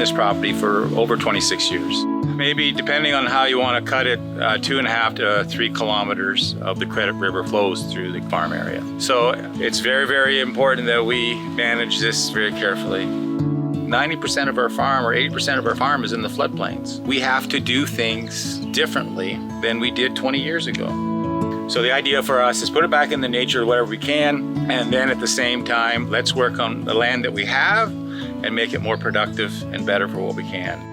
this property for over 26 years. Maybe depending on how you want to cut it, 2.5 to 3 kilometers of the Credit River flows through the farm area. So it's very, very important that we manage this very carefully. 90% of our farm or 80% of our farm is in the floodplains. We have to do things differently than we did 20 years ago. So the idea for us is put it back in the nature wherever we can, and then at the same time, let's work on the land that we have and make it more productive and better for what we can.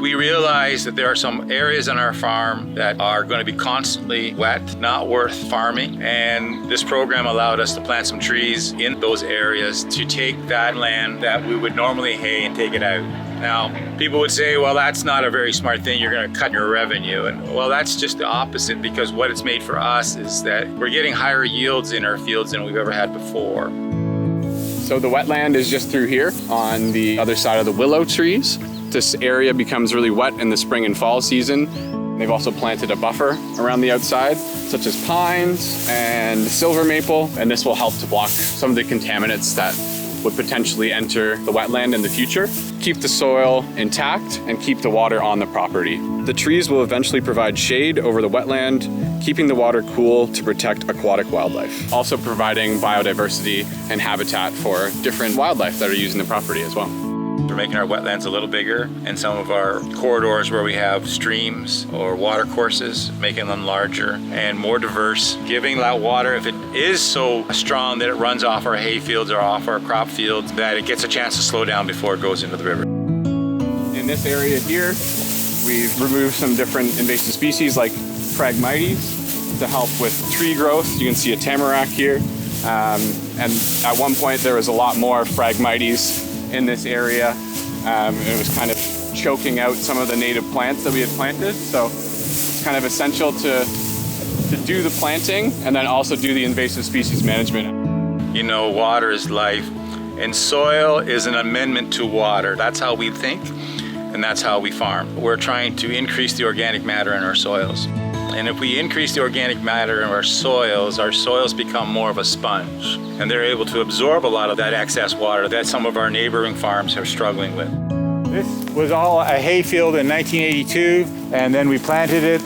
We realize that there are some areas on our farm that are going to be constantly wet, not worth farming. And this program allowed us to plant some trees in those areas to take that land that we would normally hay and take it out. Now, people would say, well, that's not a very smart thing. You're going to cut your revenue. And well, that's just the opposite, because what it's made for us is that we're getting higher yields in our fields than we've ever had before. So the wetland is just through here on the other side of the willow trees. This area becomes really wet in the spring and fall season. They've also planted a buffer around the outside, such as pines and silver maple, and this will help to block some of the contaminants that would potentially enter the wetland in the future, keep the soil intact, and keep the water on the property. The trees will eventually provide shade over the wetland, keeping the water cool to protect aquatic wildlife, also providing biodiversity and habitat for different wildlife that are using the property as well. We're making our wetlands a little bigger, and some of our corridors where we have streams or water courses, making them larger and more diverse, giving that water, if it is so strong that it runs off our hay fields or off our crop fields, that it gets a chance to slow down before it goes into the river. In this area here, we've removed some different invasive species like Phragmites to help with tree growth. You can see a tamarack here. And at one point there was a lot more Phragmites in this area. It was kind of choking out some of the native plants that we had planted. So it's kind of essential to do the planting and then also do the invasive species management. You know, water is life, and soil is an amendment to water. That's how we think, and that's how we farm. We're trying to increase the organic matter in our soils. And if we increase the organic matter in our soils become more of a sponge. And they're able to absorb a lot of that excess water that some of our neighboring farms are struggling with. This was all a hay field in 1982, and then we planted it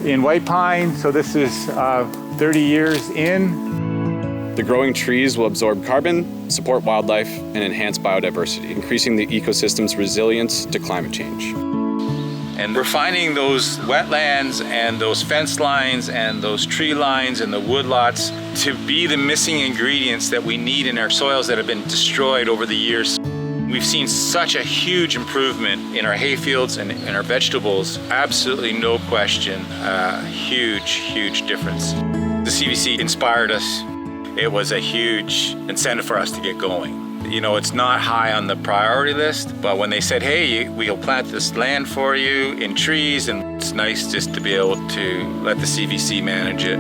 in white pine, so this is 30 years in. The growing trees will absorb carbon, support wildlife, and enhance biodiversity, increasing the ecosystem's resilience to climate change. And we're finding those wetlands and those fence lines and those tree lines and the woodlots to be the missing ingredients that we need in our soils that have been destroyed over the years. We've seen such a huge improvement in our hay fields and in our vegetables. Absolutely no question, huge, huge difference. The CVC inspired us. It was a huge incentive for us to get going. You know, it's not high on the priority list, but when they said, hey, we'll plant this land for you in trees, and it's nice just to be able to let the CVC manage it.